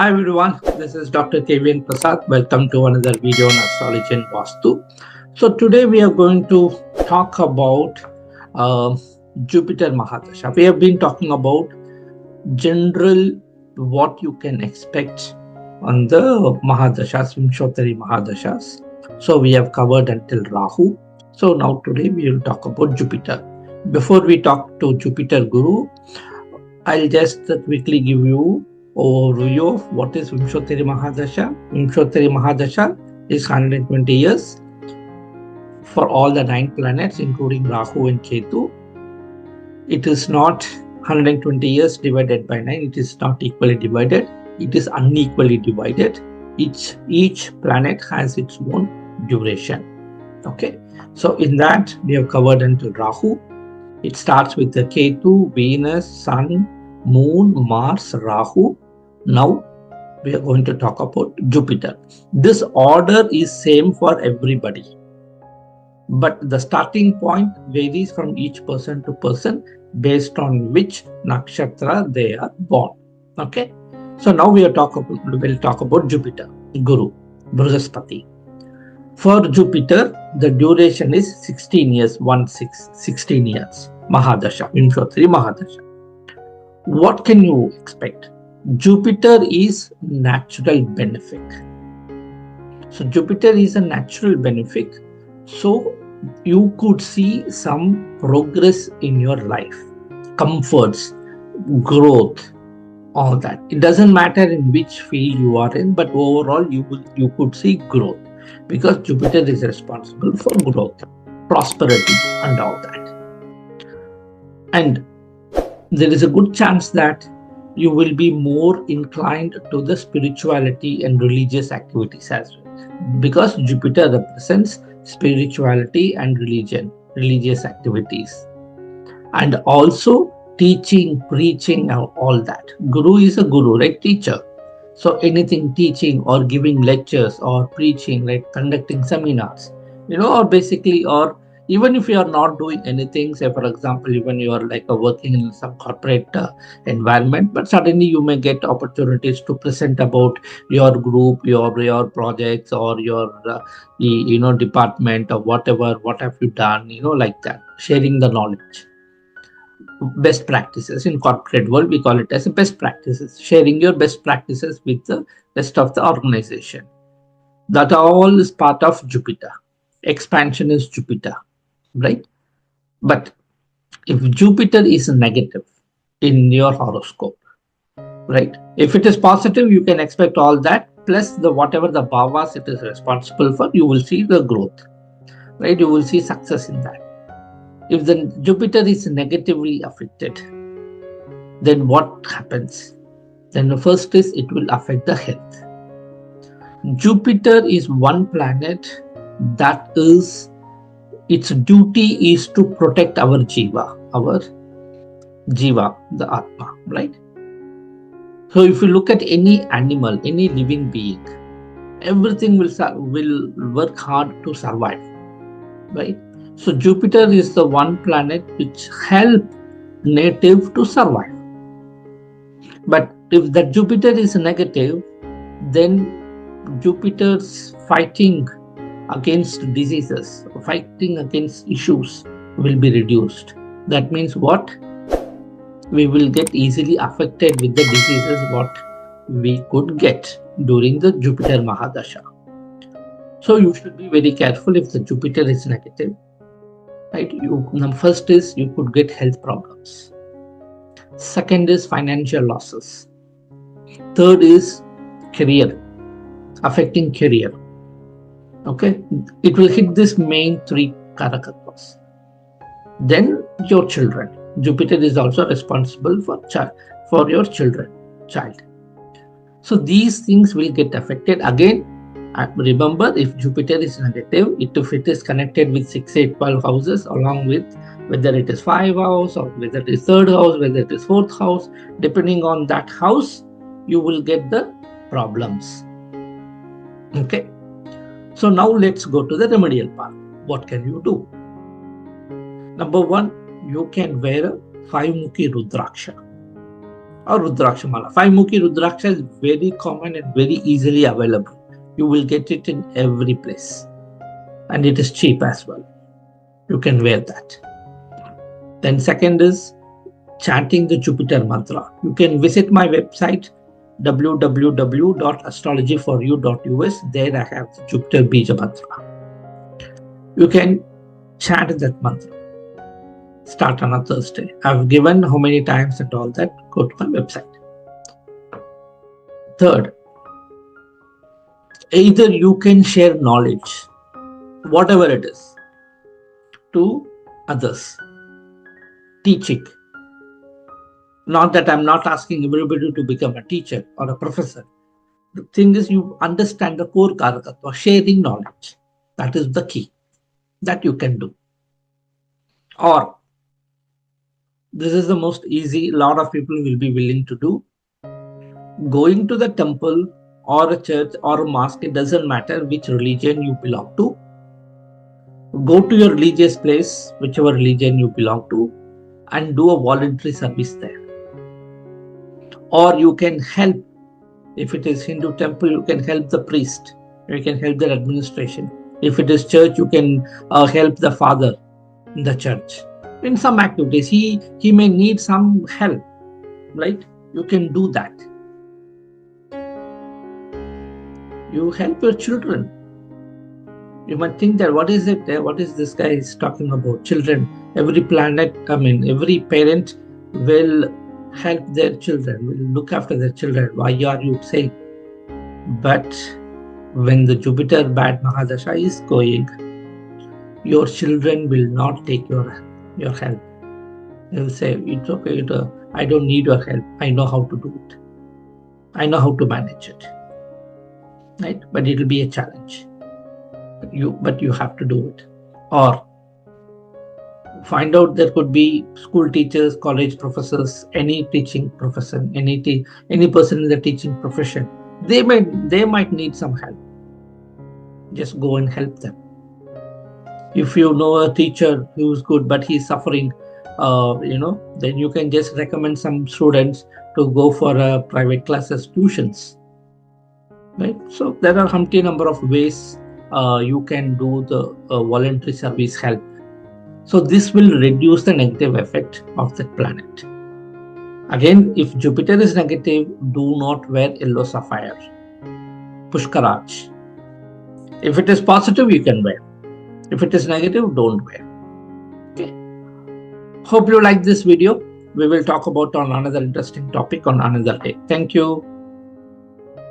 Hi everyone, this is Dr. KVN Prasad. Welcome to another video on astrology and Vastu. So today we are going to talk about Jupiter Mahadasha. We have been talking about general what you can expect on the Mahadashas, Vimshottari Mahadashas. So we have covered until Rahu. So now today we will talk about Jupiter. Before we talk to Jupiter Guru, I'll just quickly give you overview of what is Vimshottari Mahadasha. Vimshottari Mahadasha is 120 years for all the 9 planets, including Rahu and Ketu. It is not 120 years divided by 9. It is not equally divided. It is unequally divided. Each planet has its own duration. Okay. So in that we have covered until Rahu. It starts with the Ketu, Venus, Sun, Moon, Mars, Rahu. Now we are going to talk about Jupiter. This order is same for everybody, but the starting point varies from each person to person based on which nakshatra they are born. Okay, so now we'll talk about Jupiter, Guru, Brihaspati. For Jupiter, the duration is 16 years, 16 years. Mahadasha, Vimshottari Mahadasha. What can you expect? Jupiter is natural benefic. So Jupiter is a natural benefic. So you could see some progress in your life, comforts, growth, all that. It doesn't matter in which field you are in, but overall you could see growth because Jupiter is responsible for growth, prosperity, and all that. And there is a good chance that you will be more inclined to the spirituality and religious activities as well, because Jupiter represents spirituality and religion, religious activities, and also teaching, preaching, and all that. Guru is a guru, right? Teacher. So anything teaching or giving lectures or preaching, like conducting seminars, or basically, or even if you are not doing anything, say for example, even you are like working in some corporate environment, but suddenly you may get opportunities to present about your group, your projects, or your department, or whatever, what have you done, like that, sharing the knowledge. Best practices in corporate world, we call it as best practices, sharing your best practices with the rest of the organization. That all is part of Jupiter. Expansion is Jupiter, right? But if Jupiter is negative in your horoscope, right? If it is positive, you can expect all that plus the whatever the bhavas it is responsible for, you will see the growth, right? You will see success in that. If the Jupiter is negatively affected, then what happens? Then the first is it will affect the health. Jupiter is one planet that is, its duty is to protect our jiva, the atma, right? So if you look at any animal, any living being, everything will work hard to survive, right? So Jupiter is the one planet which helps native to survive. But if that Jupiter is negative, then Jupiter's fighting against diseases, fighting against issues will be reduced. That means what? We will get easily affected with the diseases what we could get during the Jupiter Mahadasha. So you should be very careful if the Jupiter is negative. Right? First is you could get health problems. Second is financial losses. Third is career, affecting career. Okay, it will hit this main 3 karakatras. Then your children. Jupiter is also responsible for your child. So these things will get affected. Again, remember, if Jupiter is negative, if it is connected with 6, 8, 12 houses, along with whether it is 5 house or whether it is 3rd house, whether it is 4th house, depending on that house, you will get the problems. Okay. So now let's go to the remedial part. What can you do? Number 1, you can wear a 5-mukhi Rudraksha. or Rudraksha Mala. 5-mukhi Rudraksha is very common and very easily available. You will get it in every place. And it is cheap as well. You can wear that. Then second is chanting the Jupiter mantra. You can visit my website www.astrologyforyou.us. There I have the Jupiter Bija mantra. You can chant that mantra. Start on a Thursday. I've given how many times and all that. Go to my website. Third, either you can share knowledge, whatever it is, to others. Teaching. Not that I'm not asking everybody to become a teacher or a professor. The thing is, you understand the core karakatva, sharing knowledge. That is the key that you can do. Or, this is the most easy, a lot of people will be willing to do. Going to the temple or a church or a mosque, it doesn't matter which religion you belong to. Go to your religious place, whichever religion you belong to, and do a voluntary service there. Or you can help, if it is Hindu temple, you can help the priest, you can help their administration. If it is church, you can help the father in the church. In some activities, he may need some help, right? You can do that. You help your children. You might think that what is it? What is this guy is talking about? Children. Every every parent will help their children, will look after their children. Why are you saying? But when the Jupiter bad Mahadasha is going, your children will not take your help. They will say, it's okay, I don't need your help. I know how to do it. I know how to manage it. Right? But it will be a challenge. But you have to do it. Or find out there could be school teachers, college professors, any teaching profession, any person in the teaching profession. They might need some help. Just go and help them. If you know a teacher who's good but he's suffering, then you can just recommend some students to go for private classes, tuitions. Right? So there are humpty number of ways you can do the voluntary service help. So this will reduce the negative effect of that planet. Again, if Jupiter is negative, do not wear yellow sapphire, Pushkaraj. If it is positive, you can wear. If it is negative, don't wear. Okay. Hope you like this video. We will talk about on another interesting topic on another day. Thank you.